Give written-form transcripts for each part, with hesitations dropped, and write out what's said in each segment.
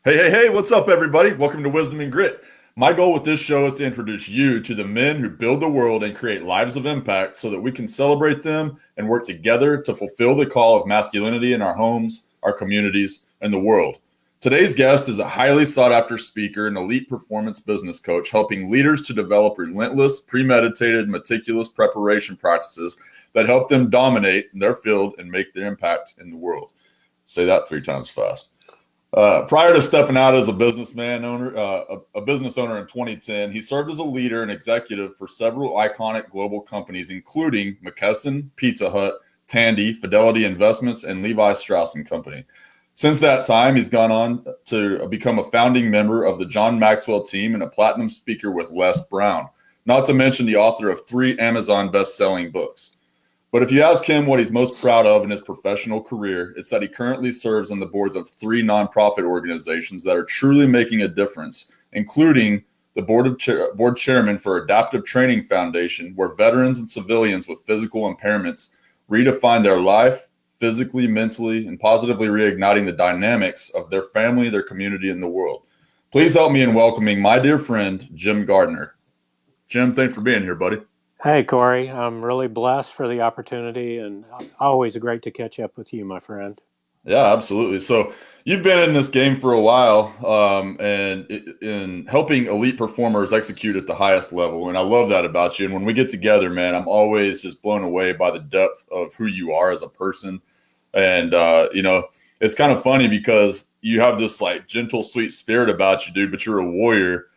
Hey, what's up, everybody? Welcome to Wisdom and Grit. My goal with this show is to introduce you to the men who build the world and create lives of impact so that we can celebrate them and work together to fulfill the call of masculinity in our homes, our communities, and the world. Today's guest is a highly sought after speaker and elite performance business coach, helping leaders to develop relentless, premeditated, meticulous preparation practices that help them dominate their field and make their impact in the world. Say that 3 times fast. Prior to stepping out as a business owner in 2010, he served as a leader and executive for several iconic global companies, including McKesson, Pizza Hut, Tandy, Fidelity Investments, and Levi Strauss Company. Since that time, he's gone on to become a founding member of the John Maxwell team and a platinum speaker with Les Brown, not to mention the author of 3 Amazon best-selling books. But if you ask him what he's most proud of in his professional career, it's that he currently serves on the boards of 3 nonprofit organizations that are truly making a difference, including the board chairman for Adaptive Training Foundation, where veterans and civilians with physical impairments redefine their life physically, mentally, and positively reigniting the dynamics of their family, their community, and the world. Please help me in welcoming my dear friend, Jim Gardner. Jim, thanks for being here, buddy. Hey, Corey, I'm really blessed for the opportunity and always great to catch up with you, my friend. Yeah, absolutely. So you've been in this game for a while, and in helping elite performers execute at the highest level. And I love that about you. And when we get together, man, I'm always just blown away by the depth of who you are as a person. And it's kind of funny because you have this like gentle, sweet spirit about you, dude. But you're a warrior,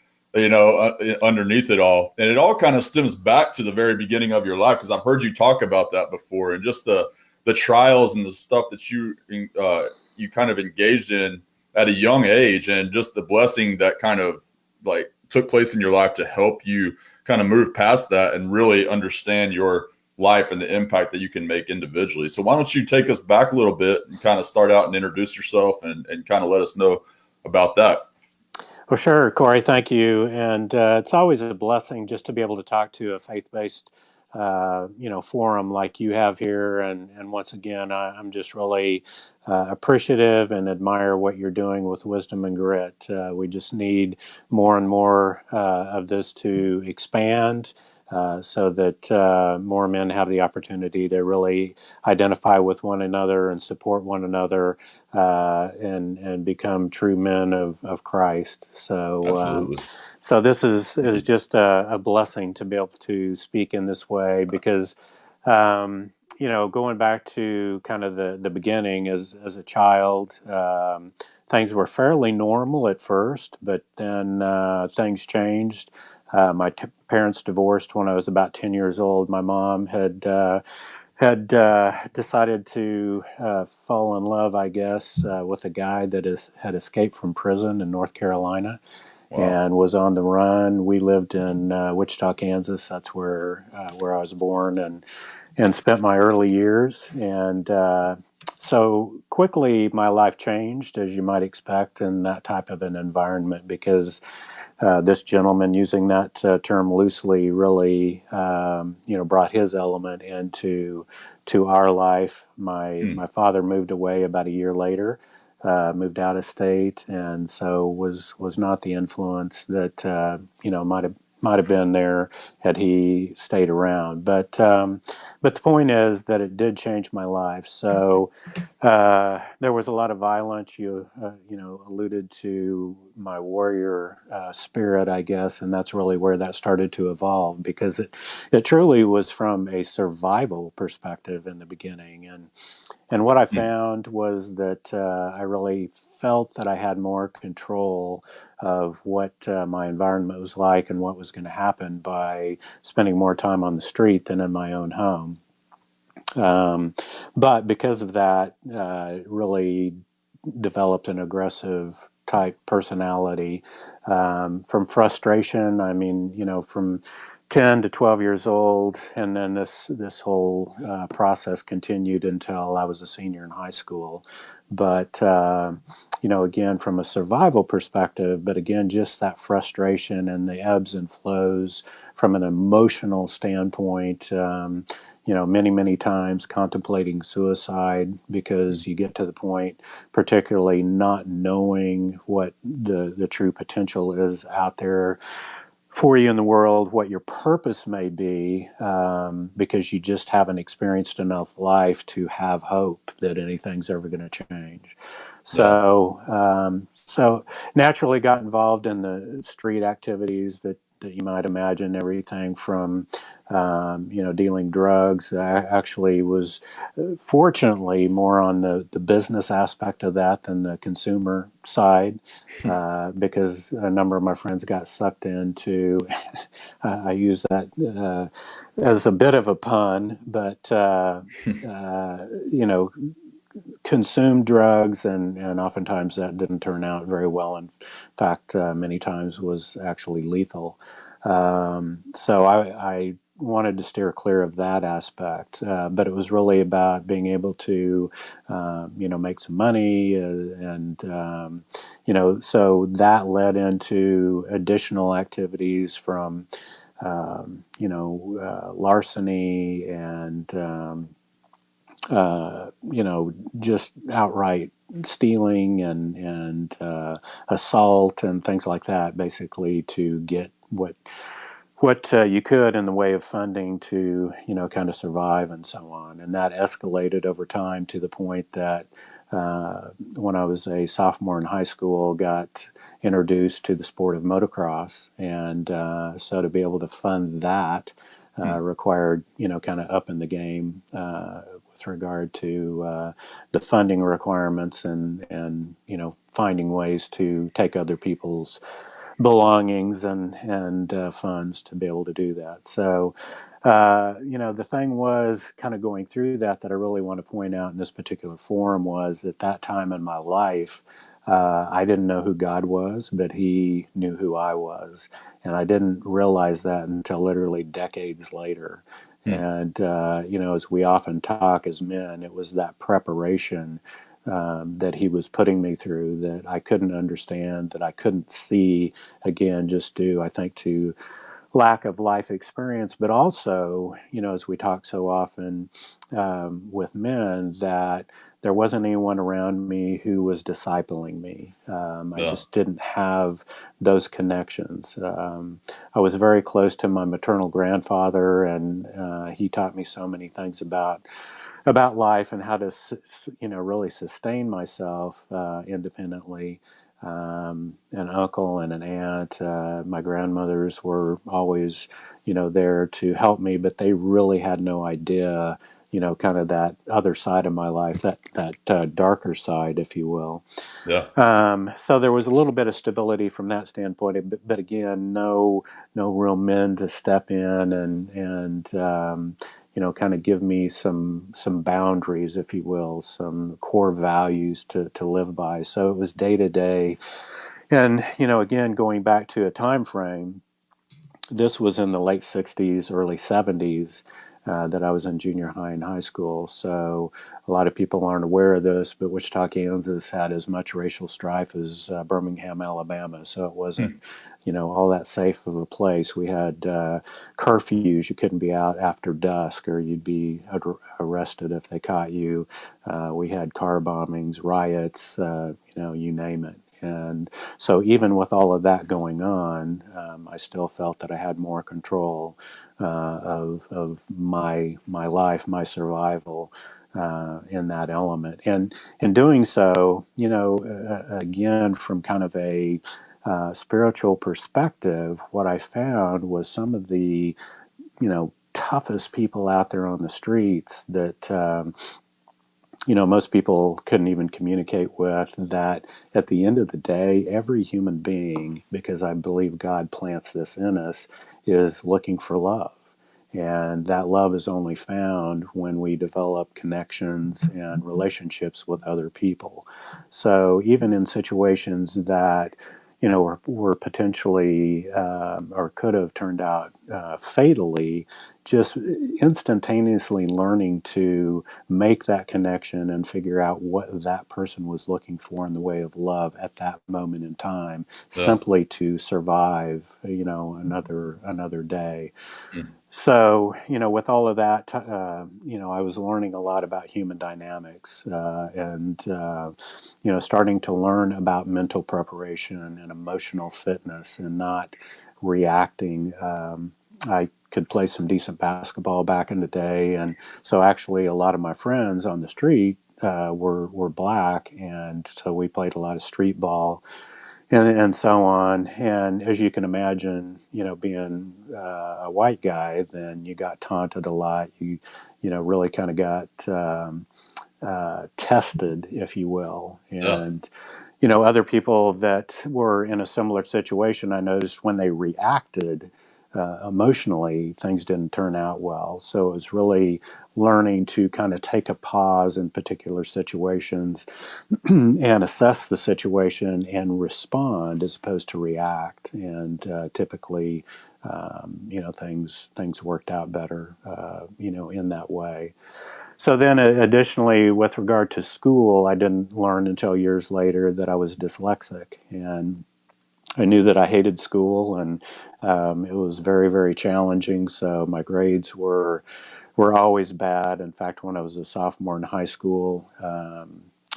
underneath it all. And it all kind of stems back to the very beginning of your life because I've heard you talk about that before, and just the trials and the stuff that you kind of engaged in at a young age, and just the blessing that kind of like took place in your life to help you kind of move past that and really understand your life and the impact that you can make individually. So why don't you take us back a little bit and kind of start out and introduce yourself and kind of let us know about that. Well, sure, Corey, thank you. And it's always a blessing just to be able to talk to a faith-based, forum like you have here. And once again, I'm just really appreciative and admire what you're doing with Wisdom and Grit. We just need more and more of this to expand. So that more men have the opportunity to really identify with one another and support one another and become true men of Christ. Absolutely. So this is just a blessing to be able to speak in this way because going back to kind of the beginning as a child. Things were fairly normal at first, but then things changed. My parents divorced when I was about 10 years old. My mom had decided to fall in love, I guess, with a guy that had escaped from prison in North Carolina Wow. and was on the run. We lived in Wichita, Kansas. That's where I was born and spent my early years. And so quickly, my life changed, as you might expect, in that type of an environment because this gentleman, using that term loosely, really brought his element into our life. My father moved away about a year later, moved out of state, and so was not the influence that might have been there had he stayed around. But the point is that it did change my life. So there was a lot of violence. You alluded to my warrior spirit, I guess, and that's really where that started to evolve because it truly was from a survival perspective in the beginning. And what I found was that I really felt that I had more control of what my environment was like and what was going to happen by spending more time on the street than in my own home. Um, but because of that, really developed an aggressive type personality from frustration. I mean, from 10 to 12 years old, and then this whole process continued until I was a senior in high school, But again, from a survival perspective, but again, just that frustration and the ebbs and flows from an emotional standpoint. Many, many times contemplating suicide because you get to the point, particularly not knowing what the true potential is out there for you in the world, what your purpose may be, because you just haven't experienced enough life to have hope that anything's ever going to change. Yeah. So naturally got involved in the street activities that you might imagine, everything from, dealing drugs. I actually was fortunately more on the business aspect of that than the consumer side, because a number of my friends got sucked into, I use that as a bit of a pun, but, you know, consumed drugs, and oftentimes that didn't turn out very well. In fact, many times was actually lethal. So I wanted to steer clear of that aspect, but it was really about being able to, make some money, and so that led into additional activities from, larceny and just outright stealing and assault and things like that, basically to get what you could in the way of funding to kind of survive and so on. And that escalated over time to the point that when I was a sophomore in high school, got introduced to the sport of motocross, and so to be able to fund that required kind of up in the game with regard to the funding requirements, and finding ways to take other people's belongings and funds to be able to do that. So, the thing was kind of going through that I really want to point out in this particular forum was at that time in my life, I didn't know who God was, but He knew who I was, and I didn't realize that until literally decades later. Hmm. And as we often talk as men, it was that preparation that He was putting me through that I couldn't understand, that I couldn't see, again, just due, I think, to lack of life experience, but also, as we talk so often with men, that there wasn't anyone around me who was discipling me. I Yeah. just didn't have those connections. I was very close to my maternal grandfather, and he taught me so many things about life and how to, really sustain myself independently. An uncle and an aunt, my grandmothers were always, there to help me, but they really had no idea, kind of that other side of my life, that darker side, if you will. Yeah. So there was a little bit of stability from that standpoint, but again, no real men to step in and kind of give me some boundaries, if you will, some core values to live by. So it was day to day, and again, going back to a time frame, this was in the late 60s, early 70s, that I was in junior high and high school. So a lot of people aren't aware of this, but Wichita, Kansas had as much racial strife as Birmingham, Alabama. So it wasn't, Hmm. all that safe of a place. We had curfews. You couldn't be out after dusk or you'd be arrested if they caught you. We had car bombings, riots, you name it. And so even with all of that going on, I still felt that I had more control of my life, my survival in that element. And in doing so, again, from kind of a spiritual perspective, what I found was some of the, toughest people out there on the streets that most people couldn't even communicate with, that at the end of the day, every human being, because I believe God plants this in us, is looking for love. And that love is only found when we develop connections and relationships with other people. So even in situations that, were potentially or could have turned out fatally, just instantaneously learning to make that connection and figure out what that person was looking for in the way of love at that moment in time, Yeah. simply to survive, another day. Mm. So, with all of that, I was learning a lot about human dynamics, and starting to learn about mental preparation and emotional fitness and not reacting. I could play some decent basketball back in the day. And so actually a lot of my friends on the street were black. And so we played a lot of street ball and so on. And as you can imagine, being a white guy, then you got taunted a lot. You really kind of got tested, if you will. Yeah. And other people that were in a similar situation, I noticed when they reacted emotionally, things didn't turn out well. So it was really learning to kind of take a pause in particular situations and assess the situation and respond as opposed to react. And typically, things worked out better, in that way. So then, additionally, with regard to school, I didn't learn until years later that I was dyslexic, and I knew that I hated school, and it was very, very challenging. So my grades were always bad. In fact, when I was a sophomore in high school,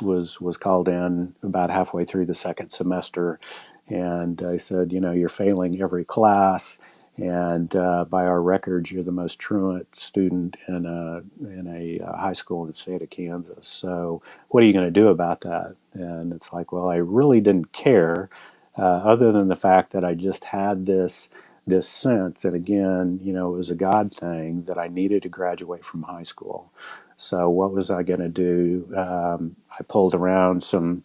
was called in about halfway through the second semester, and I said, you're failing every class, and by our records, you're the most truant student in a high school in the state of Kansas. So what are you going to do about that? And it's like, well, I really didn't care, other than the fact that I just had this sense, and again, it was a God thing that I needed to graduate from high school. So what was I going to do? I pulled around some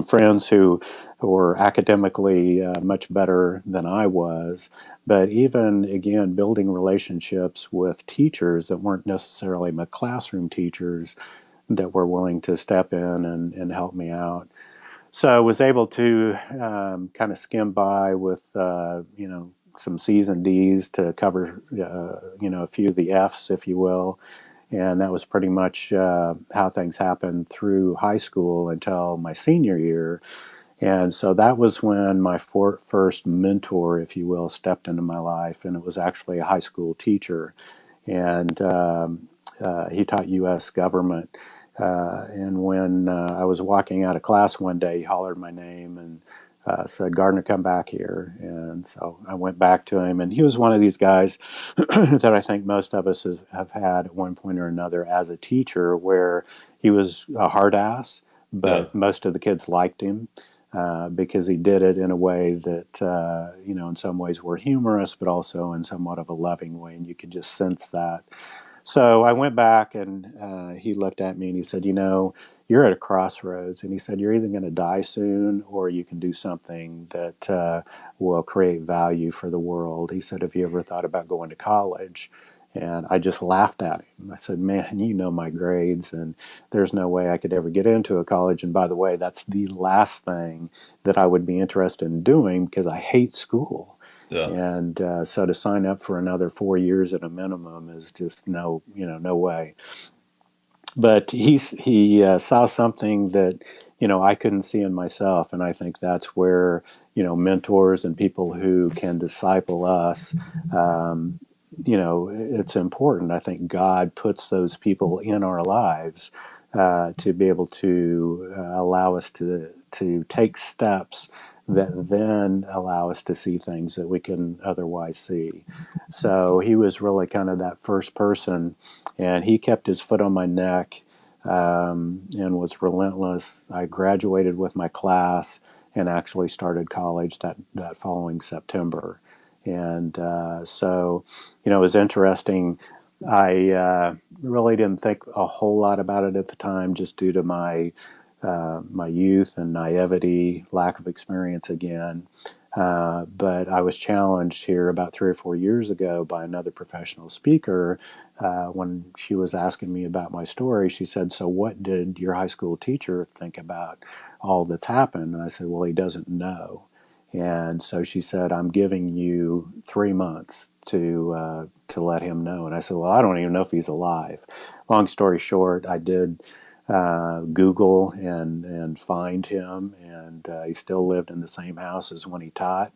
friends who were academically much better than I was, but even again, building relationships with teachers that weren't necessarily my classroom teachers that were willing to step in and help me out. So I was able to kind of skim by with some C's and D's to cover a few of the F's, if you will, and that was pretty much how things happened through high school until my senior year. And so that was when my first mentor, if you will, stepped into my life, and it was actually a high school teacher, and he taught U.S. government. And when I was walking out of class one day, he hollered my name and said, "Gardner, come back here." And so I went back to him, and he was one of these guys that I think most of us have had at one point or another as a teacher, where he was a hard ass, Yeah. but most of the kids liked him. Because he did it in a way that, in some ways were humorous, but also in somewhat of a loving way. And you could just sense that. So I went back, and he looked at me and he said, "You're at a crossroads." And he said, "You're either going to die soon, or you can do something that will create value for the world." He said, "Have you ever thought about going to college?" And I just laughed at him. I said, "Man, you know my grades, and there's no way I could ever get into a college. And by the way, that's the last thing that I would be interested in doing because I hate school." Yeah. And so to sign up for another 4 years at a minimum is just no way. But he saw something that I couldn't see in myself, and I think that's where mentors and people who can disciple us. Um, it's important. I think God puts those people in our lives to be able to allow us to take steps that then allow us to see things that we can otherwise see. So he was really kind of that first person, and he kept his foot on my neck and was relentless. I graduated with my class and actually started college that following September. And so, it was interesting. I really didn't think a whole lot about it at the time, just due to my youth and naivety, lack of experience again. But I was challenged here about 3 or 4 years ago by another professional speaker. When she was asking me about my story, she said, "So what did your high school teacher think about all that's happened?" And I said, "Well, he doesn't know." And so she said, I'm giving you 3 months to let him know. And I said, well, I don't even know if he's alive. Long story short, I did Google and find him, and he still lived in the same house as when he taught.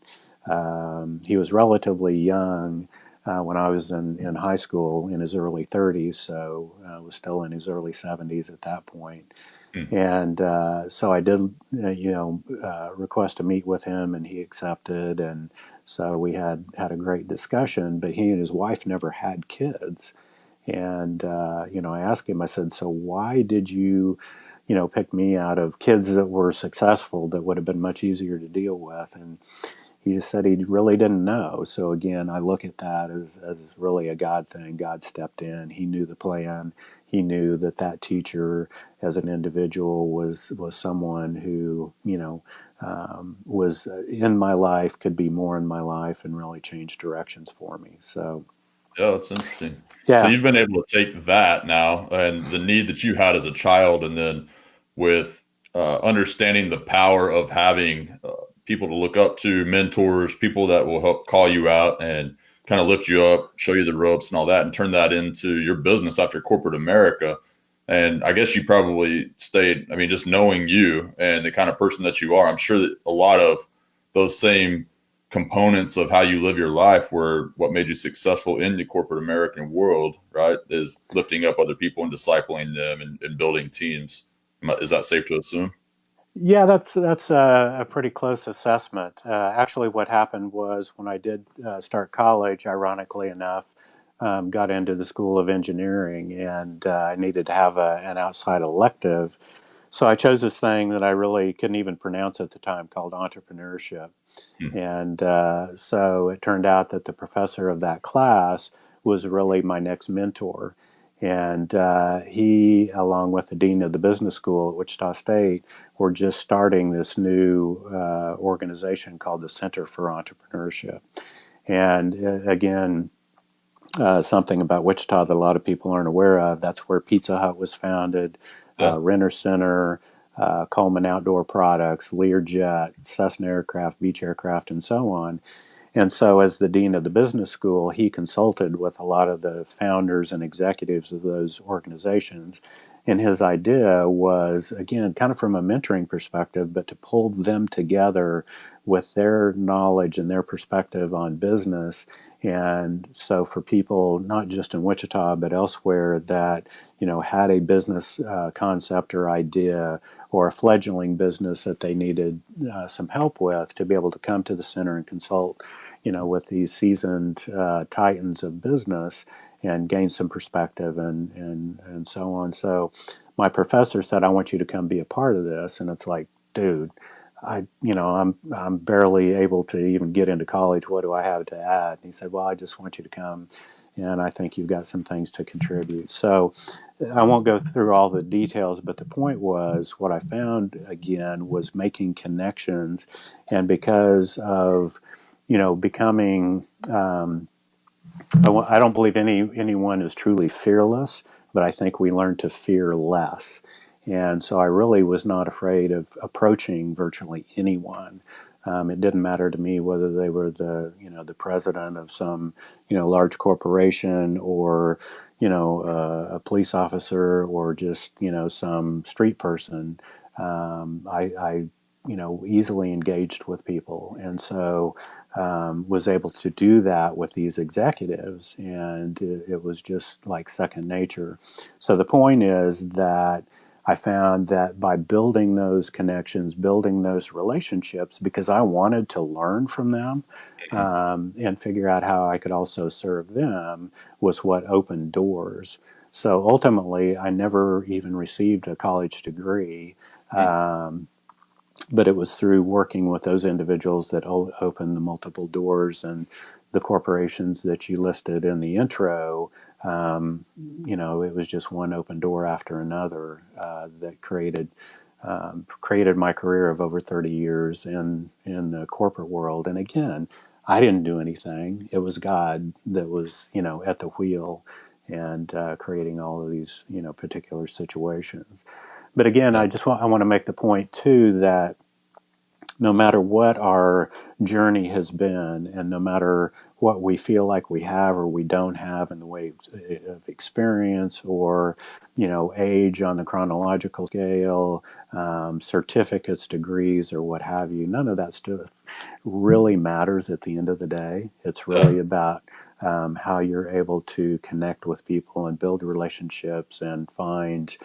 He was relatively young when I was in high school, in his early 30s, so was still in his early 70s at that point. Hmm. And so I did, request to meet with him, and he accepted. And so we had a great discussion. But he and his wife never had kids. And I asked him. I said, "So why did you, pick me out of kids that were successful that would have been much easier to deal with?" And he just said he really didn't know. So again, I look at that as really a God thing. God stepped in. He knew the plan. He knew that teacher as an individual was someone who was in my life, could be more in my life, and really change directions for me. So Yeah, that's interesting. So yeah. you've been able to take that now and the need that you had as a child, and then with understanding the power of having people to look up to, mentors, people that will help call you out and kind of lift you up, show you the ropes and all that, and turn that into your business after corporate America. And I guess you probably stayed, I mean, just knowing you and the kind of person that you are, I'm sure that a lot of those same components of how you live your life were what made you successful in the corporate American world, right? Is lifting up other people and discipling them and building teams. Is that safe to assume? Yeah, that's a pretty close assessment. Actually, what happened was when I did start college, ironically enough, got into the School of Engineering, and I needed to have an outside elective. So I chose this thing that I really couldn't even pronounce at the time, called entrepreneurship. Hmm. And so it turned out that the professor of that class was really my next mentor. And he, along with the dean of the business school at Wichita State, were just starting this new organization called the Center for Entrepreneurship. And again, something about Wichita that a lot of people aren't aware of. That's where Pizza Hut was founded, Yeah. Renner Center, Coleman Outdoor Products, Learjet, Cessna Aircraft, Beach Aircraft, and so on. And so, as the dean of the business school, he consulted with a lot of the founders and executives of those organizations. And his idea was, again, kind of from a mentoring perspective, but to pull them together with their knowledge and their perspective on business. And so, for people not just in Wichita but elsewhere that had a business concept or idea, or a fledgling business that they needed some help with, to be able to come to the center and consult with these seasoned titans of business and gain some perspective and so on. So my professor said, I want you to come be a part of this. And it's like, dude, I'm barely able to even get into college. What do I have to add? And he said, well, I just want you to come, and I think you've got some things to contribute. So I won't go through all the details, but the point was, what I found again was making connections. And because of becoming, I don't believe anyone is truly fearless, but I think we learn to fear less. And so I really was not afraid of approaching virtually anyone. It didn't matter to me whether they were the president of some large corporation, or a police officer, or just some street person. I easily engaged with people, and so was able to do that with these executives, and it was just like second nature. So the point is that I found that by building those connections, building those relationships, because I wanted to learn from them and figure out how I could also serve them, was what opened doors. So ultimately, I never even received a college degree. Hmm. But it was through working with those individuals that opened the multiple doors, and the corporations that you listed in the intro. It was just one open door after another that created my career of over 30 years in the corporate world. And again, I didn't do anything. It was God that was at the wheel, and creating all of these particular situations. But again, Yeah. I want to make the point too that no matter what our journey has been. And no matter what we feel like we have or we don't have in the way of experience or, age on the chronological scale, certificates, degrees, or what have you, none of that stuff really matters at the end of the day. It's Yeah. really about how you're able to connect with people and build relationships and find,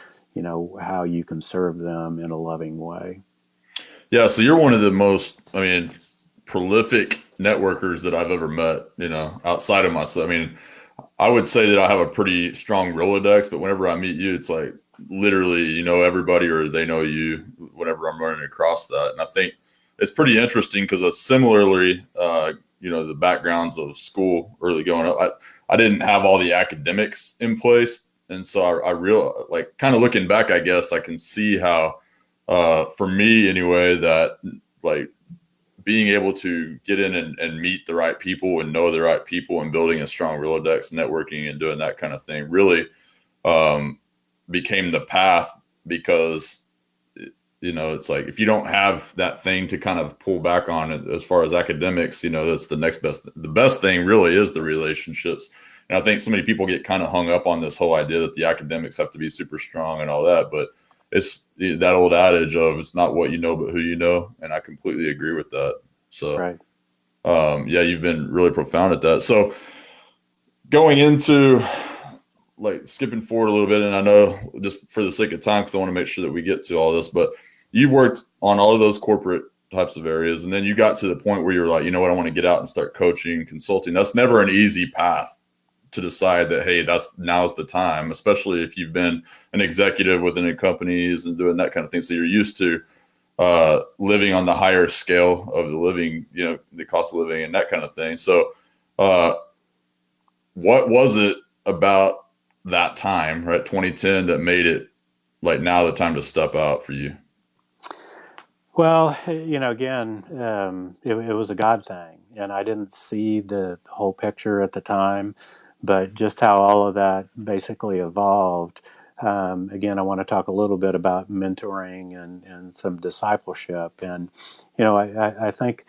how you can serve them in a loving way. Yeah. So you're one of the most, prolific networkers that I've ever met, outside of myself. I would say that I have a pretty strong Rolodex, but whenever I meet you, it's like literally, you know, everybody or they know you whenever I'm running across that. And I think it's pretty interesting because similarly, the backgrounds of school early going up, I didn't have all the academics in place. And so I real like kind of looking back, I guess I can see how, for me anyway, that like being able to get in and meet the right people and know the right people and building a strong Rolodex, networking and doing that kind of thing really um, became the path because, it's like if you don't have that thing to kind of pull back on it as far as academics, that's the best thing really is the relationships. And I think so many people get kind of hung up on this whole idea that the academics have to be super strong and all that, but it's that old adage of it's not what you know, but who you know. And I completely agree with that. So, Right. yeah, you've been really profound at that. So going into like skipping forward a little bit, and I know just for the sake of time, because I want to make sure that we get to all this, but you've worked on all of those corporate types of areas, and then you got to the point where you're like, you know what, I want to get out and start coaching, consulting. That's never an easy path to decide that, hey, now's the time, especially if you've been an executive within companies and doing that kind of thing. So you're used to living on the higher scale of the living, the cost of living and that kind of thing. So, uh, what was it about that time, right, 2010, that made it like now the time to step out for you? Well, again, it was a God thing, and I didn't see the whole picture at the time, but just how all of that basically evolved. Again, I want to talk a little bit about mentoring and some discipleship, and I think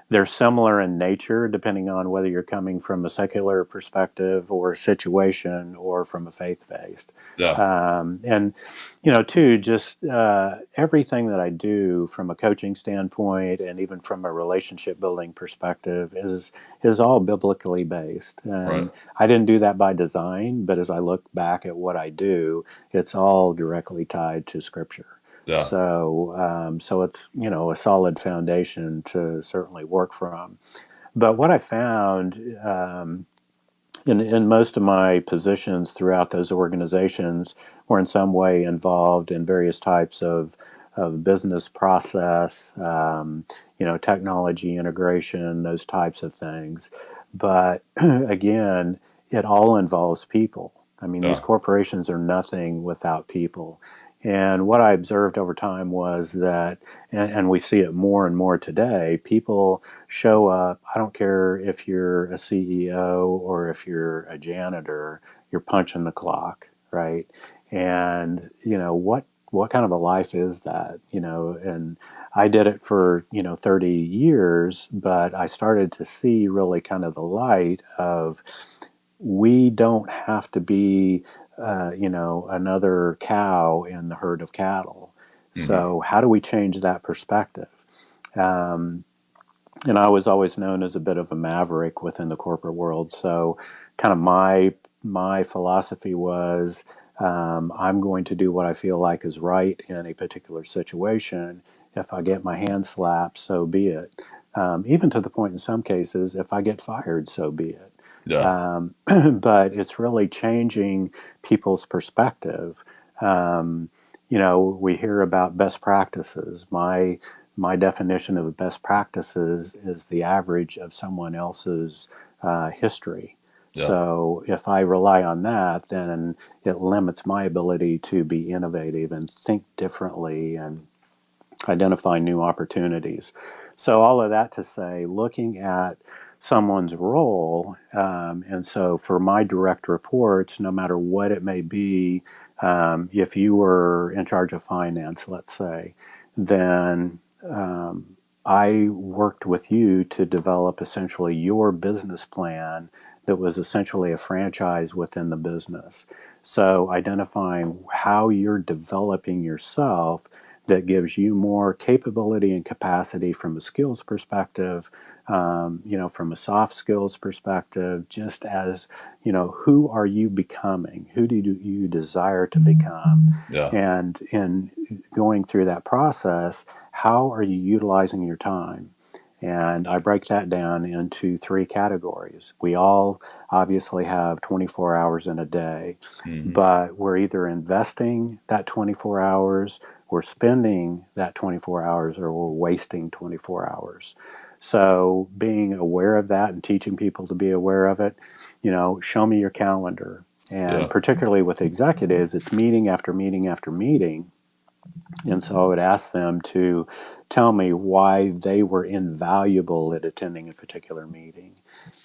they're similar in nature, depending on whether you're coming from a secular perspective or situation or from a faith based. Yeah. And too, just everything that I do from a coaching standpoint and even from a relationship building perspective is all biblically based. Right. And I didn't do that by design, but as I look back at what I do, it's all directly tied to Scripture. Yeah. So it's a solid foundation to certainly work from. But what I found in most of my positions throughout those organizations were in some way involved in various types of business process, technology integration, those types of things. But again, it all involves people. I mean, these Yeah. corporations are nothing without people. And what I observed over time was that, and we see it more and more today, people show up. I don't care if you're a CEO or if you're a janitor, you're punching the clock, right? And what kind of a life is that? And I did it for 30 years, but I started to see really kind of the light of we don't have to be another cow in the herd of cattle. Hmm. So how do we change that perspective? Um, and I was always known as a bit of a maverick within the corporate world. So, kind of my philosophy was I'm going to do what I feel like is right in a particular situation. If I get my hand slapped, so be it. Even to the point in some cases, if I get fired, so be it. Yeah. Um, but it's really changing people's perspective. Um, we hear about best practices. My definition of best practices is the average of someone else's history. Yeah. So if I rely on that, then it limits my ability to be innovative and think differently and identify new opportunities. So all of that to say, looking at someone's role, and so for my direct reports, no matter what it may be, if you were in charge of finance, let's say, then I worked with you to develop essentially your business plan that was essentially a franchise within the business. So identifying how you're developing yourself that gives you more capability and capacity from a skills perspective, from a soft skills perspective, just as, who are you becoming? Who do you desire to become? Yeah. And in going through that process, how are you utilizing your time? And I break that down into three categories. We all obviously have 24 hours in a day, Hmm. but we're either investing that 24 hours, we're spending that 24 hours, or we're wasting 24 hours. So being aware of that and teaching people to be aware of it, show me your calendar. And Yeah. particularly with executives, it's meeting after meeting after meeting, and so I would ask them to tell me why they were invaluable at attending a particular meeting.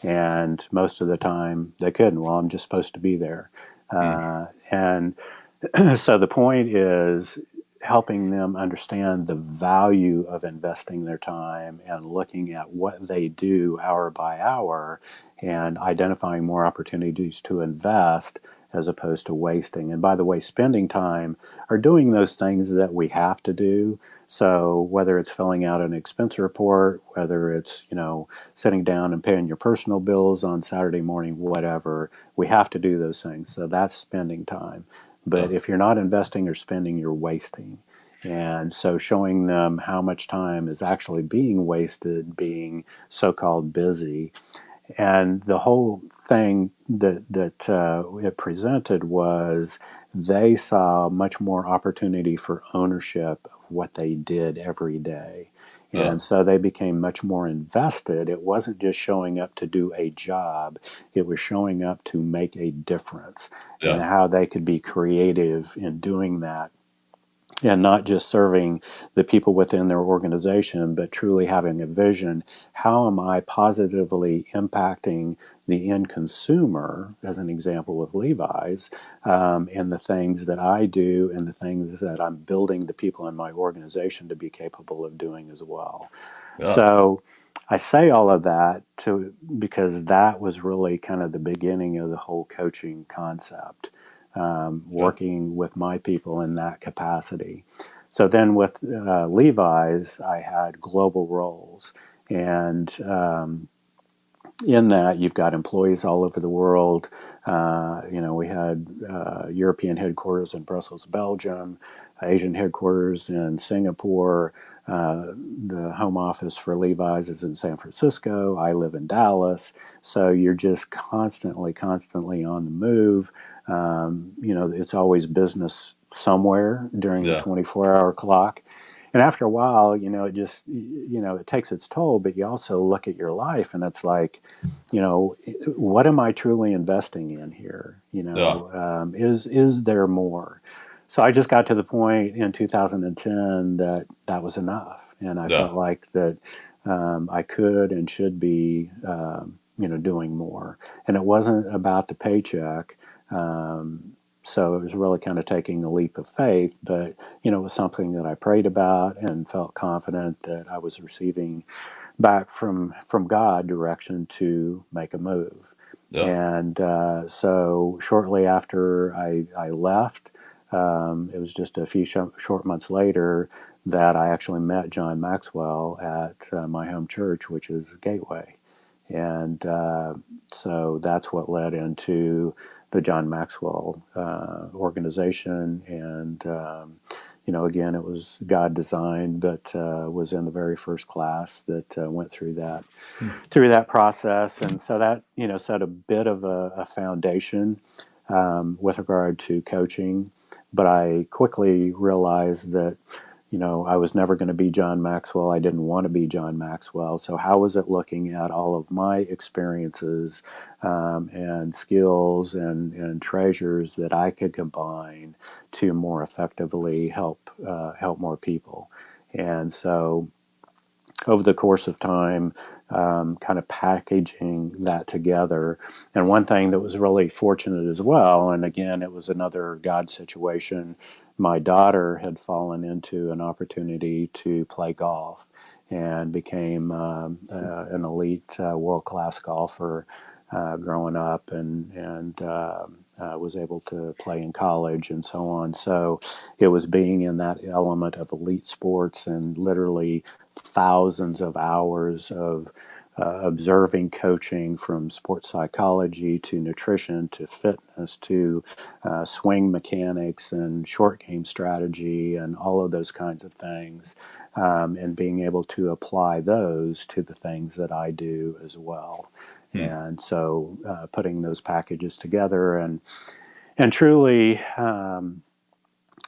And most of the time they couldn't. Well, I'm just supposed to be there. Mm. And so the point is helping them understand the value of investing their time and looking at what they do hour by hour and identifying more opportunities to invest as opposed to wasting. And by the way, spending time are doing those things that we have to do. So whether it's filling out an expense report, whether it's, sitting down and paying your personal bills on Saturday morning, whatever, we have to do those things. So that's spending time. Yeah. But if you're not investing or spending, you're wasting. And so showing them how much time is actually being wasted being so-called busy. And the whole thing that it presented was they saw much more opportunity for ownership of what they did every day. Yeah. And so they became much more invested. It wasn't just showing up to do a job, it was showing up to make a difference and Yeah. how they could be creative in doing that, and not just serving the people within their organization, but truly having a vision. How am I positively impacting the end consumer, as an example with Levi's, and the things that I do and the things that I'm building the people in my organization to be capable of doing as well. Yeah. So I say all of that because that was really kind of the beginning of the whole coaching concept, Yeah. working with my people in that capacity. So then with Levi's, I had global roles. And in that, you've got employees all over the world. We had European headquarters in Brussels, Belgium, Asian headquarters in Singapore. The home office for Levi's is in San Francisco. I live in Dallas. So you're just constantly on the move. It's always business somewhere during the Yeah. 24-hour clock. And after a while, it just, it takes its toll, but you also look at your life and it's like, what am I truly investing in here? Yeah. Is there more? So I just got to the point in 2010 that that was enough, and I Yeah. felt like that I could and should be, doing more. And it wasn't about the paycheck. So it was really kind of taking a leap of faith, but it was something that I prayed about and felt confident that I was receiving back from God direction to make a move. Yeah. And so shortly after I left, it was just a few short months later that I actually met John Maxwell at my home church, which is Gateway. And so that's what led into the John Maxwell organization. And, again, it was God designed, but was in the very first class that went through that process. And so that, set a bit of a foundation with regard to coaching. But I quickly realized that I was never going to be John Maxwell. I didn't want to be John Maxwell. So, how was it looking at all of my experiences and skills and treasures that I could combine to more effectively help more people? And so, over the course of time, kind of packaging that together. And one thing that was really fortunate as well, and again, it was another God situation. My daughter had fallen into an opportunity to play golf. and became an elite world-class golfer growing up, and was able to play in college and so on. So it was being in that element of elite sports and literally thousands of hours of observing coaching, from sports psychology to nutrition to fitness to swing mechanics and short game strategy and all of those kinds of things, and being able to apply those to the things that I do as well. Hmm. And so putting those packages together and truly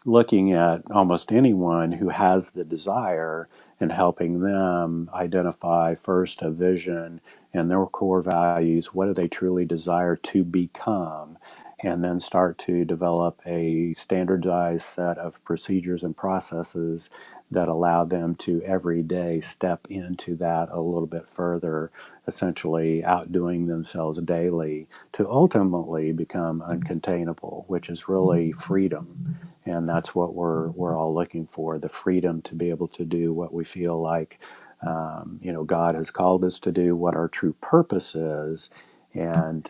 looking at almost anyone who has the desire and helping them identify first a vision and their core values. What do they truly desire to become? And then start to develop a standardized set of procedures and processes that allow them to every day step into that a little bit further, essentially outdoing themselves daily to ultimately become uncontainable, which is really freedom. And that's what we're all looking for, the freedom to be able to do what we feel like God has called us to do, what our true purpose is, and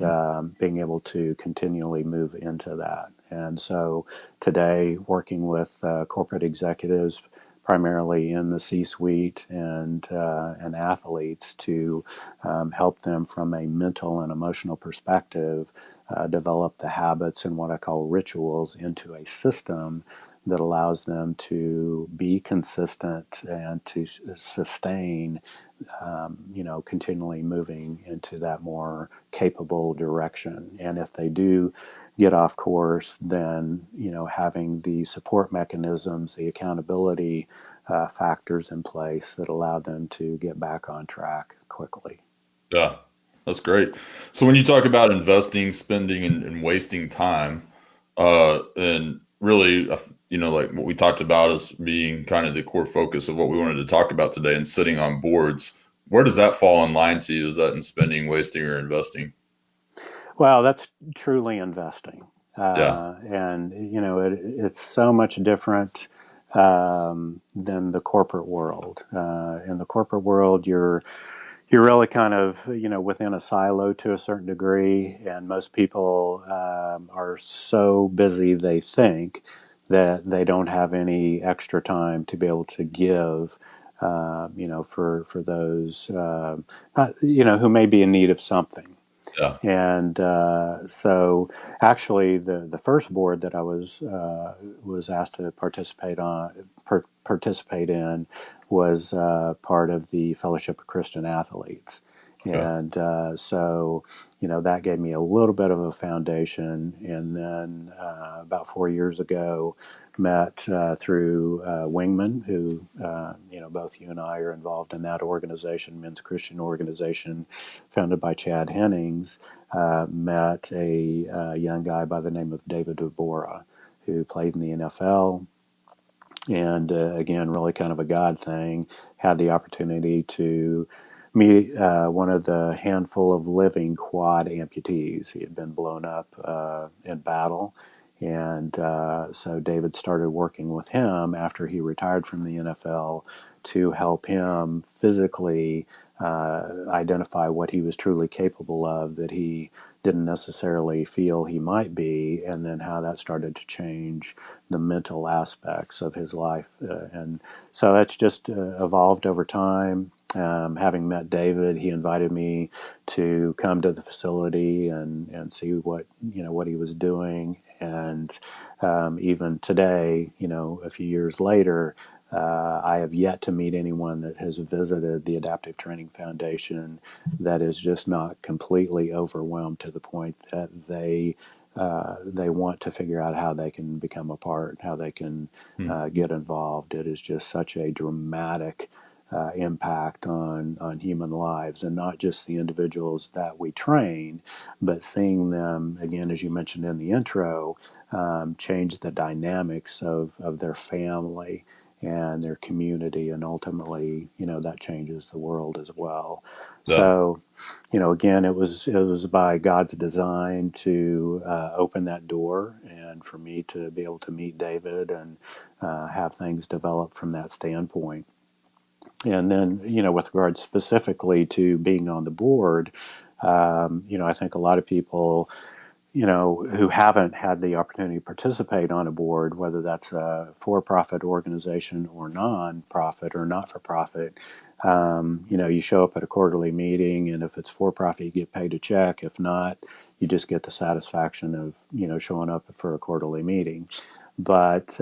being able to continually move into that. And so today, working with corporate executives, primarily in the C-suite and athletes, to help them from a mental and emotional perspective develop the habits and what I call rituals into a system that allows them to be consistent and to sustain, continually moving into that more capable direction. And if they do get off course, then, having the support mechanisms, the accountability factors in place that allow them to get back on track quickly. Yeah, that's great. So when you talk about investing, spending, and wasting time, and really, like what we talked about as being kind of the core focus of what we wanted to talk about today and sitting on boards, where does that fall in line to you? Is that in spending, wasting, or investing? Well, that's truly investing. Yeah, And, it's so much different than the corporate world. In the corporate world, you're really kind of within a silo to a certain degree, and most people are so busy they think that they don't have any extra time to be able to give, for those who may be in need of something. yeah, And so, actually, the first board that I was asked to participate in was part of the Fellowship of Christian Athletes, okay, and so that gave me a little bit of a foundation. And then about 4 years ago, met through Wingman, who both you and I are involved in that organization, men's Christian organization, founded by Chad Hennings. Met a young guy by the name of David Dubora, who played in the NFL, and again, really kind of a God thing. Had the opportunity to meet one of the handful of living quad amputees. He had been blown up in battle. And so David started working with him after he retired from the NFL to help him physically identify what he was truly capable of, that he didn't necessarily feel he might be, and then how that started to change the mental aspects of his life. And so that's just evolved over time. Having met David, he invited me to come to the facility and see what he was doing. And even today, a few years later, I have yet to meet anyone that has visited the Adaptive Training Foundation that is just not completely overwhelmed to the point that they want to figure out how they can become a part, how they can hmm. get involved. It is just such a dramatic impact on human lives, and not just the individuals that we train, but seeing them, again, as you mentioned in the intro, change the dynamics of their family and their community, and ultimately, that changes the world as well. Yeah. So, again, it was by God's design to open that door, and for me to be able to meet David and have things develop from that standpoint. And then, with regard specifically to being on the board, I think a lot of people, who haven't had the opportunity to participate on a board, whether that's a for-profit organization or non-profit or not-for-profit, you show up at a quarterly meeting, and if it's for-profit, you get paid a check. If not, you just get the satisfaction of, showing up for a quarterly meeting. But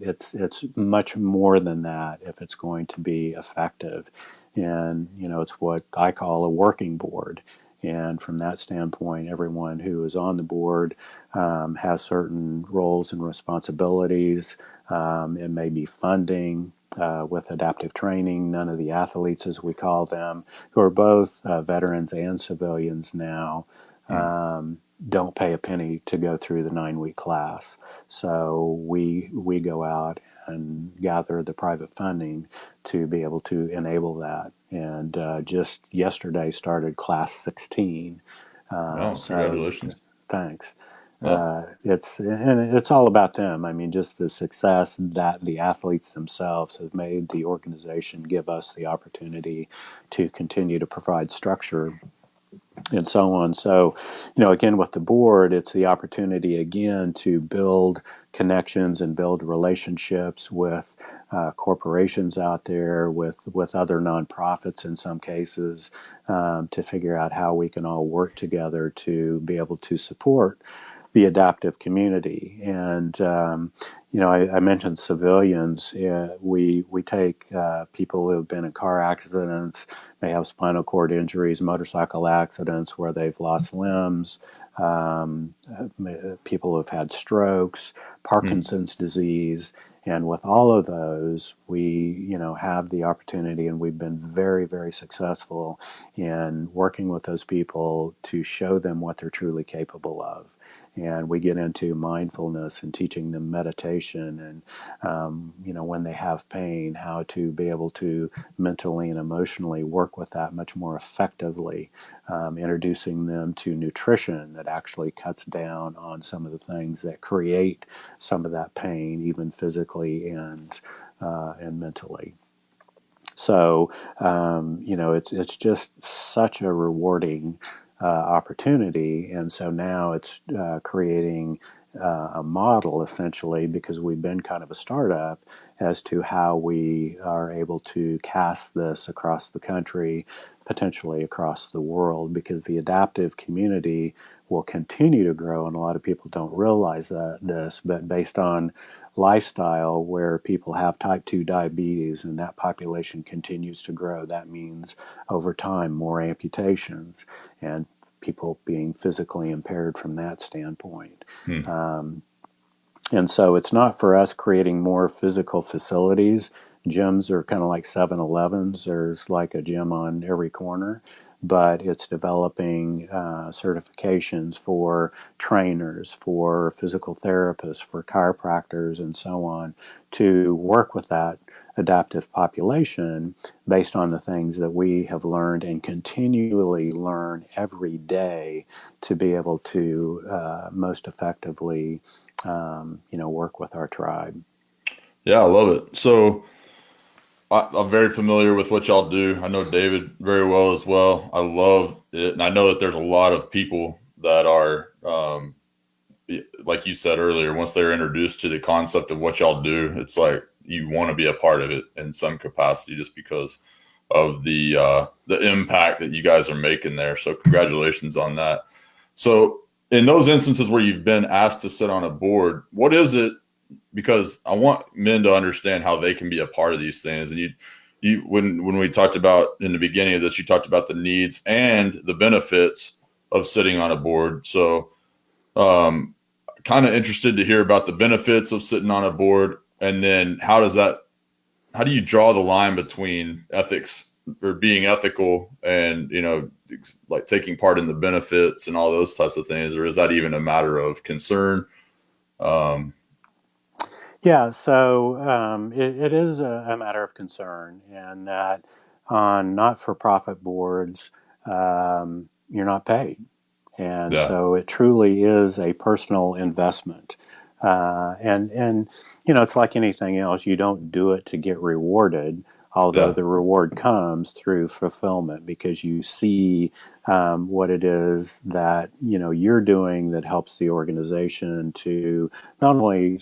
it's much more than that if it's going to be effective. And, it's what I call a working board. And from that standpoint, everyone who is on the board has certain roles and responsibilities. It may be funding with adaptive training. None of the athletes, as we call them, who are both veterans and civilians now, Hmm. don't pay a penny to go through the 9-week class. So we go out and gather the private funding to be able to enable that. And just yesterday started class 16. Oh, So congratulations. thanks. Well, It's all about them. I mean, just the success that the athletes themselves have made the organization give us the opportunity to continue to provide structure and so on. So, again, with the board, it's the opportunity again to build connections and build relationships with corporations out there, with other nonprofits in some cases, to figure out how we can all work together to be able to support the adaptive community. And I mentioned civilians. We take people who have been in car accidents, may have spinal cord injuries, motorcycle accidents where they've lost limbs. People who have had strokes, hmm. Parkinson's disease, and with all of those, we have the opportunity, and we've been very, very successful in working with those people to show them what they're truly capable of. And we get into mindfulness and teaching them meditation, and when they have pain, how to be able to mentally and emotionally work with that much more effectively, introducing them to nutrition that actually cuts down on some of the things that create some of that pain, even physically and mentally. So, it's just such a rewarding opportunity, and so now it's creating a model essentially, because we've been kind of a startup, as to how we are able to cast this across the country, potentially across the world, because the adaptive community will continue to grow, and a lot of people don't realize this, but based on lifestyle where people have type 2 diabetes and that population continues to grow, that means over time more amputations and people being physically impaired from that standpoint. Hmm. Um, and so it's not for us creating more physical facilities. Gyms are kind of like 7-Elevens. There's like a gym on every corner, but it's developing certifications for trainers, for physical therapists, for chiropractors, and so on, to work with that adaptive population based on the things that we have learned and continually learn every day to be able to most effectively work with our tribe. Yeah, I love it. So I'm very familiar with what y'all do. I know David very well as well. I love it. And I know that there's a lot of people that are, like you said earlier, once they're introduced to the concept of what y'all do, it's like you want to be a part of it in some capacity just because of the impact that you guys are making there. So congratulations on that. So in those instances where you've been asked to sit on a board, what is it? Because I want men to understand how they can be a part of these things. And when we talked about in the beginning of this, you talked about the needs and the benefits of sitting on a board. So, kind of interested to hear about the benefits of sitting on a board, and then how do you draw the line between ethics or being ethical and like taking part in the benefits and all those types of things, or is that even a matter of concern? Um, Yeah, so it is a matter of concern, and that on not for profit boards, you're not paid. And yeah. so it truly is a personal investment. And it's like anything else, you don't do it to get rewarded, although Yeah. the reward comes through fulfillment because you see what it is that you're doing that helps the organization to not only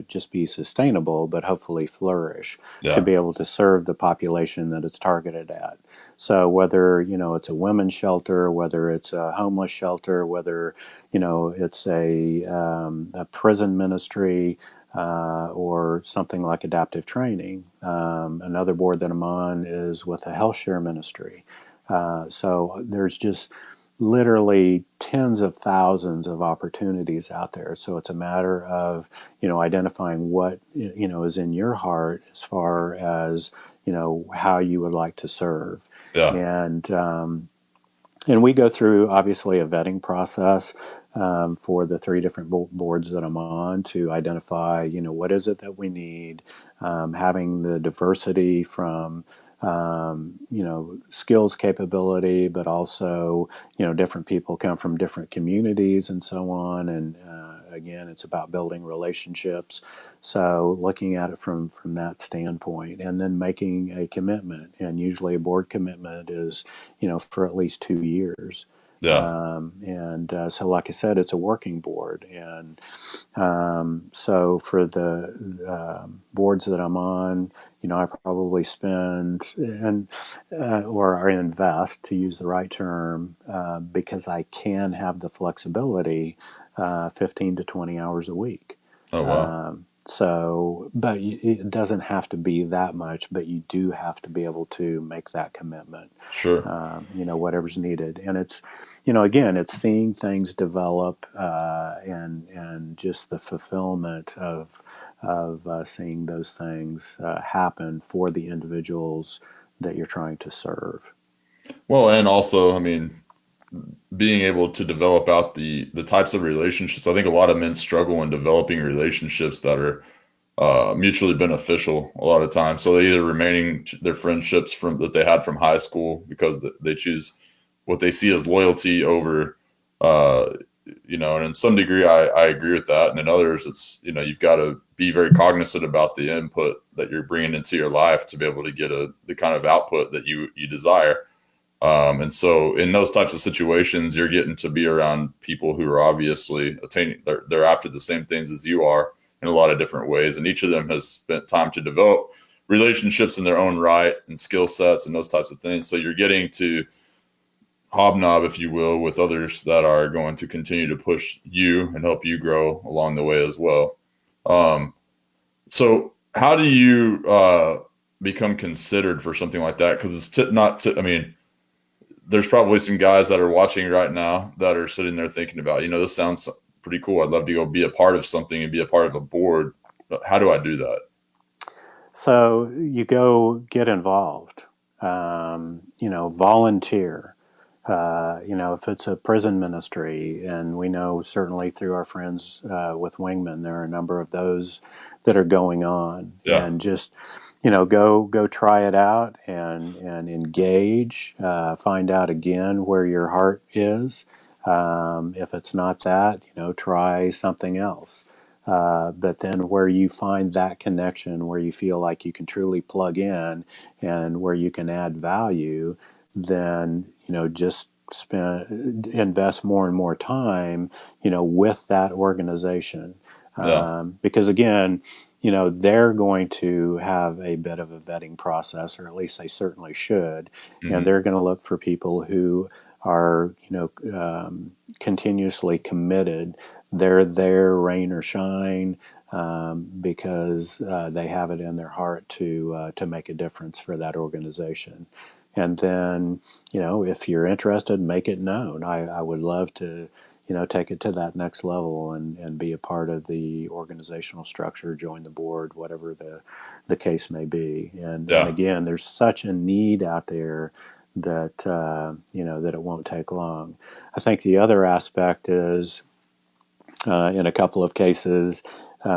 just be sustainable but hopefully flourish, to Yeah. be able to serve the population that it's targeted at. So whether it's a women's shelter, whether it's a homeless shelter, whether it's a prison ministry, or something like adaptive training. Another board that I'm on is with a health share ministry. So there's just literally tens of thousands of opportunities out there. So it's a matter of identifying what is in your heart as far as how you would like to serve. Yeah. And we go through obviously a vetting process for the three different boards that I'm on to identify, what is it that we need, having the diversity from, skills capability, but also, different people come from different communities and so on. And again, it's about building relationships. So looking at it from that standpoint, and then making a commitment. And usually a board commitment is for at least 2 years. Yeah. So, like I said, it's a working board. And so for the boards that I'm on, I probably spend or invest, to use the right term, because I can have the flexibility, 15 to 20 hours a week. Oh, wow. But it doesn't have to be that much, but you do have to be able to make that commitment, Sure. whatever's needed. And it's, again, it's seeing things develop, and just the fulfillment of seeing those things happen for the individuals that you're trying to serve. Well, and also, I mean, being able to develop out the types of relationships. I think a lot of men struggle in developing relationships that are mutually beneficial a lot of times. So they either remaining their friendships from that they had from high school because they choose what they see as loyalty over, uh, and in some degree, I agree with that. And in others, it's, you've got to be very cognizant about the input that you're bringing into your life to be able to get the kind of output that you desire. And so in those types of situations, you're getting to be around people who are obviously attaining, they're after the same things as you are in a lot of different ways. And each of them has spent time to develop relationships in their own right and skill sets and those types of things. So you're getting to hobnob, if you will, with others that are going to continue to push you and help you grow along the way as well. Um, so how do you become considered for something like that? Because it's not to, I mean, there's probably some guys that are watching right now that are sitting there thinking about, this sounds pretty cool. I'd love to go be a part of something and be a part of a board. But how do I do that? So you go get involved, volunteer. If it's a prison ministry, and we know certainly through our friends with Wingman, there are a number of those that are going on, Yeah. and just go try it out and engage, find out again where your heart is. If it's not that, try something else. But then where you find that connection, where you feel like you can truly plug in and where you can add value, then just invest more and more time with that organization, Yeah. because again they're going to have a bit of a vetting process, or at least they certainly should, and Hmm. they're going to look for people who are continuously committed. They're there, rain or shine, because they have it in their heart to make a difference for that organization. And then, if you're interested, make it known. I would love to, take it to that next level and be a part of the organizational structure, join the board, whatever the case may be. And Yeah. again, there's such a need out there that, that it won't take long. I think the other aspect is, in a couple of cases,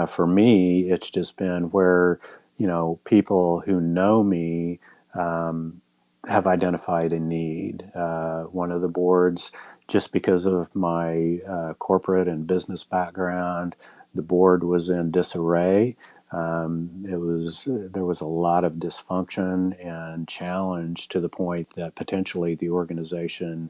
for me, it's just been where, people who know me, have identified a need. One of the boards, just because of my corporate and business background, the board was in disarray. There was a lot of dysfunction and challenge to the point that potentially the organization,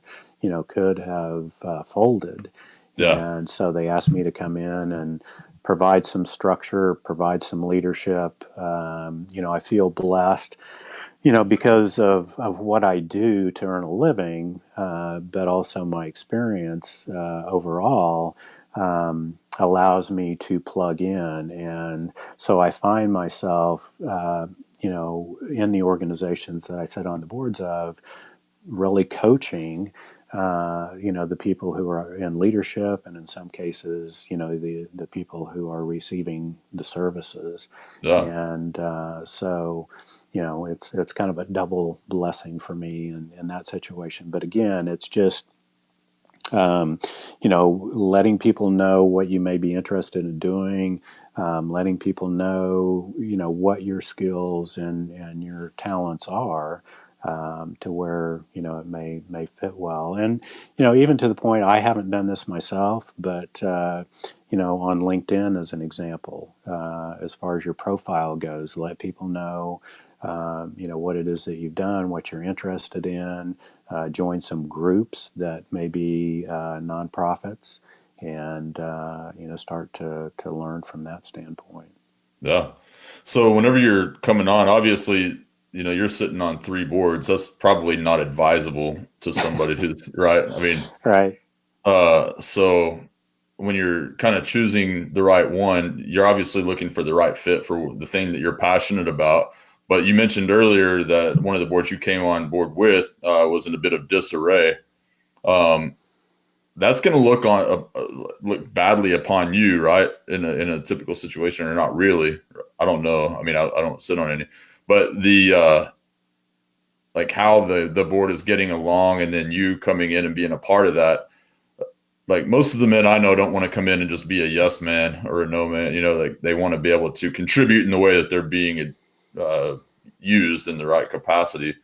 could have folded. Yeah. And so they asked me to come in and provide some structure, provide some leadership. I feel blessed, because of what I do to earn a living, but also my experience overall allows me to plug in. And so I find myself, in the organizations that I sit on the boards of, really coaching, the people who are in leadership, and in some cases, the people who are receiving the services. Yeah. And so, it's kind of a double blessing for me in that situation. But again, it's just um, letting people know what you may be interested in doing, letting people know, what your skills and your talents are, to where, it may fit well. And, even to the point, I haven't done this myself, but, on LinkedIn as an example, as far as your profile goes, let people know, what it is that you've done, what you're interested in, join some groups that may be nonprofits, and start to learn from that standpoint. Yeah. So whenever you're coming on, obviously, you're sitting on three boards. That's probably not advisable to somebody who's right. I mean, Right. so when you're kind of choosing the right one, you're obviously looking for the right fit for the thing that you're passionate about. But you mentioned earlier that one of the boards you came on board with was in a bit of disarray. Um, that's going to look badly upon you, right? In a typical situation, or not really. I don't know. I mean, I don't sit on any, but the like how the board is getting along, and then you coming in and being a part of that. Like most of the men I know don't want to come in and just be a yes man or a no man. Like they want to be able to contribute in the way that they're being uh, used in the right capacity.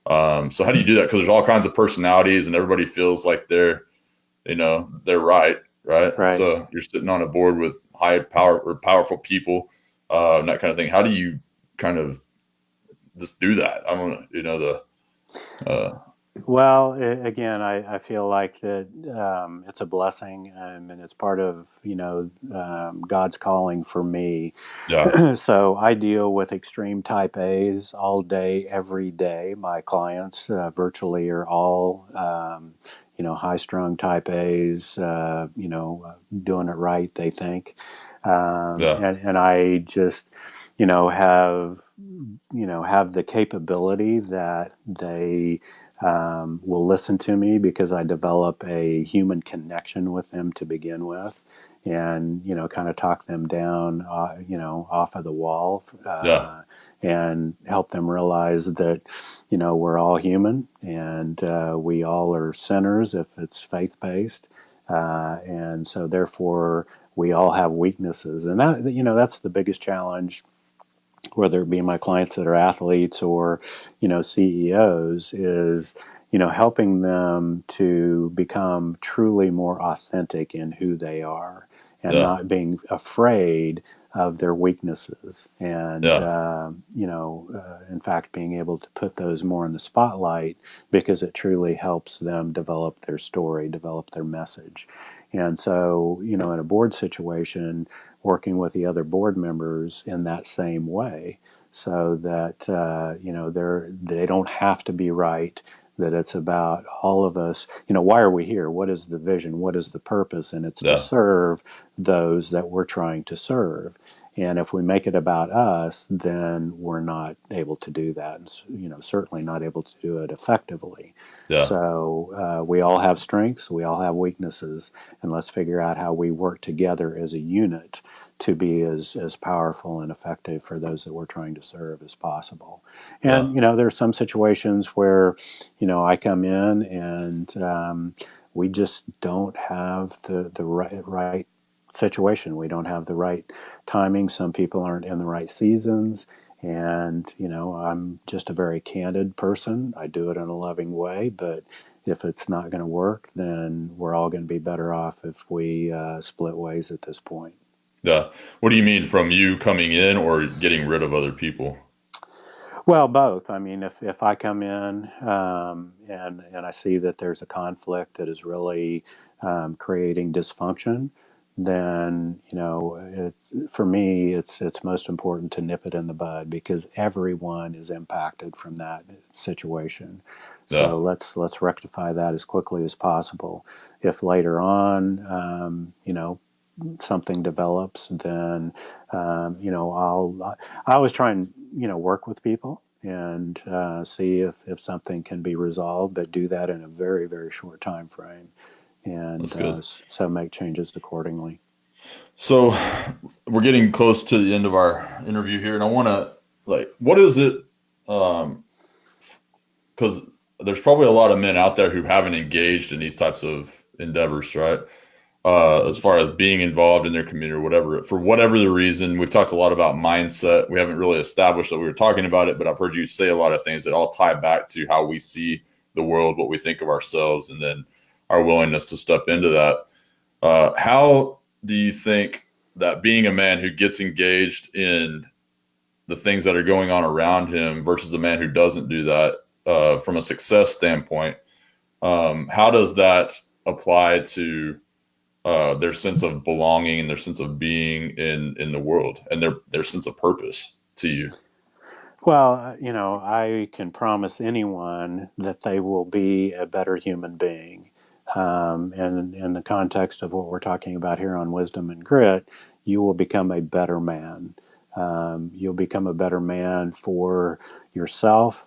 So how do you do that? Because there's all kinds of personalities, and everybody feels like they're right, right? Right. So you're sitting on a board with high power or powerful people, and that kind of thing. How do you kind of just do that? I don't know, Well, again, I feel like that it's a blessing, and it's part of God's calling for me. yeah, So I deal with extreme type A's all day, every day. My clients virtually are all high strung type A's. Doing it right, they think, yeah, and I just have the capability that they will listen to me because I develop a human connection with them to begin with, and kind of talk them down, off of the wall, yeah, and help them realize that we're all human, and we all are sinners if it's faith based, and so therefore we all have weaknesses, and that's the biggest challenge, whether it be my clients that are athletes or CEOs, is helping them to become truly more authentic in who they are, and yeah, not being afraid of their weaknesses, and yeah, in fact being able to put those more in the spotlight, because it truly helps them develop their story, develop their message. And so, in a board situation, working with the other board members in that same way, so that they don't have to be right, that it's about all of us. Why are we here? What is the vision? What is the purpose? And it's to yeah, serve those that we're trying to serve. And if we make it about us, then we're not able to do that, and certainly not able to do it effectively. yeah, So we all have strengths, we all have weaknesses, and let's figure out how we work together as a unit to be as powerful and effective for those that we're trying to serve as possible. yeah, And there are some situations where I come in and we just don't have the right situation. We don't have the right timing. Some people aren't in the right seasons. And, I'm just a very candid person. I do it in a loving way, but if it's not going to work, then we're all going to be better off if we split ways at this point. Yeah. What do you mean from you coming in or getting rid of other people? Well, both. I mean, if I come in and I see that there's a conflict that is really creating dysfunction, then for me, it's most important to nip it in the bud because everyone is impacted from that situation. Yeah, So let's rectify that as quickly as possible. If later on, something develops, then I always try and work with people and see if something can be resolved, but do that in a very very short time frame, and that's good. so make changes accordingly. So we're getting close to the end of our interview here, and I want to what is it? Um, because there's probably a lot of men out there who haven't engaged in these types of endeavors, right? As far as being involved in their community or whatever, for whatever the reason. We've talked a lot about mindset. We haven't really established that we were talking about it, but I've heard you say a lot of things that all tie back to how we see the world, what we think of ourselves, and then our willingness to step into that. How do you think that being a man who gets engaged in the things that are going on around him versus a man who doesn't do that, from a success standpoint, how does that apply to their sense of belonging and their sense of being in the world and their sense of purpose to you? Well, I can promise anyone that they will be a better human being. And in the context of what we're talking about here on Wisdom and Grit, you will become a better man. You'll become a better man for yourself,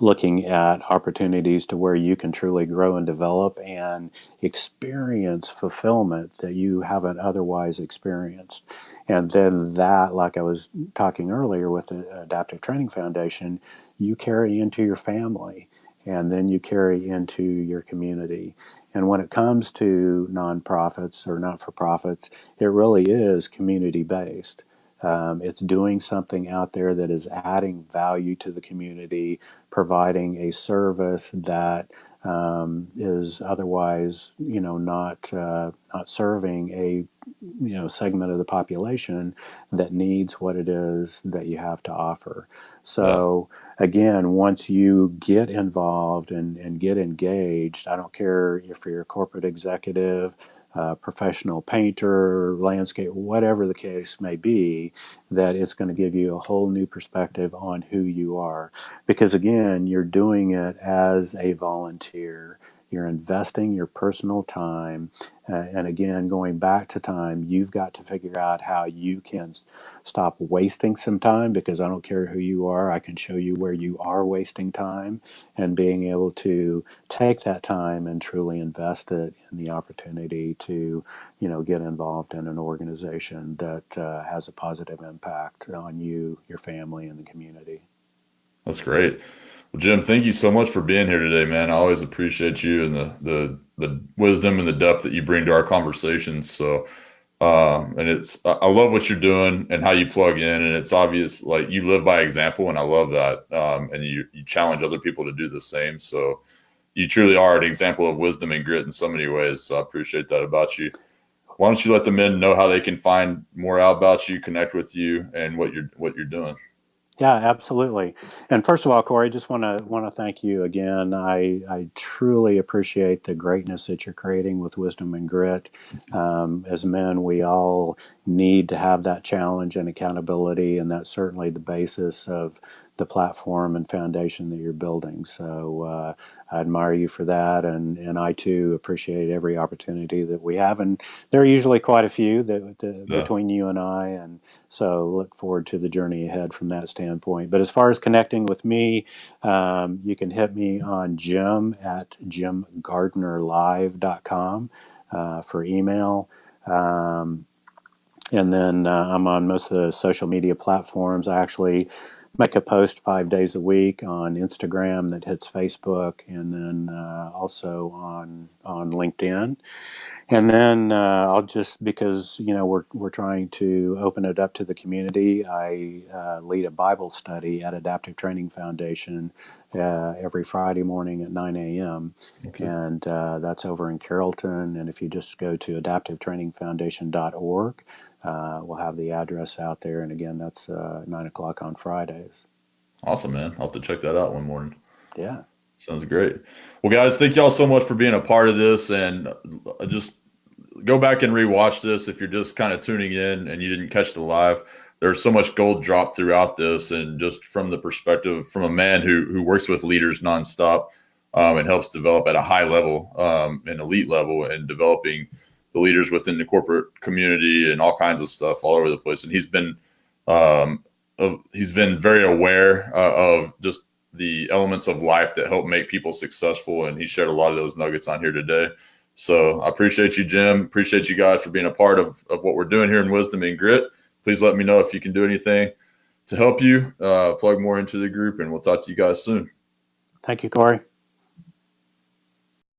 looking at opportunities to where you can truly grow and develop and experience fulfillment that you haven't otherwise experienced. And then that, like I was talking earlier with the Adaptive Training Foundation, you carry into your family and then you carry into your community. And when it comes to nonprofits or not for profits, it really is community based. It's doing something out there that is adding value to the community, providing a service that is otherwise, not serving a segment of the population that needs what it is that you have to offer. Yeah, So again, once you get involved and get engaged, I don't care if you're a corporate executive, professional painter, landscape, whatever the case may be, that it's going to give you a whole new perspective on who you are. Because again, you're doing it as a volunteer. You're investing your personal time. And again, going back to time, you've got to figure out how you can stop wasting some time because I don't care who you are. I can show you where you are wasting time and being able to take that time and truly invest it in the opportunity to, get involved in an organization that has a positive impact on you, your family, and the community. that's great. Well, Jim, thank you so much for being here today, man. I always appreciate you and the wisdom and the depth that you bring to our conversations. So, and I love what you're doing and how you plug in, and it's obvious like you live by example, and I love that. And you challenge other people to do the same. So you truly are an example of wisdom and grit in so many ways. So I appreciate that about you. Why don't you let the men know how they can find more out about you, connect with you, and what you're doing? Yeah, absolutely. And first of all, Corey, just want to thank you again. I truly appreciate the greatness that you're creating with Wisdom and Grit. As men, we all need to have that challenge and accountability, and that's certainly the basis of the platform and foundation that you're building. So I admire you for that, and I too appreciate every opportunity that we have, and there are usually quite a few Yeah, between you and I, and so look forward to the journey ahead from that standpoint. But as far as connecting with me, you can hit me on Jim at jimgardnerlive.com for email. And then I'm on most of the social media platforms. I actually make a post 5 days a week on Instagram that hits Facebook, and then also on LinkedIn. And then I'll just, because we're trying to open it up to the community. I lead a Bible study at Adaptive Training Foundation every Friday morning at 9 a.m. Okay. And that's over in Carrollton. And if you just go to adaptivetrainingfoundation.org, we'll have the address out there. And again, that's 9 o'clock on Fridays. Awesome, man. I'll have to check that out one morning. Yeah. Sounds great. Well, guys, thank y'all so much for being a part of this. And just go back and rewatch this if you're just kind of tuning in and you didn't catch the live. There's so much gold dropped throughout this, and just from the perspective from a man who works with leaders nonstop, and helps develop at a high level, and elite level, and developing the leaders within the corporate community and all kinds of stuff all over the place. And he's been very aware of just the elements of life that help make people successful, and he shared a lot of those nuggets on here today. So I appreciate you, Jim. Appreciate you guys for being a part of what we're doing here in Wisdom and Grit. Please let me know if you can do anything to help you plug more into the group, and we'll talk to you guys soon. Thank you, Corey.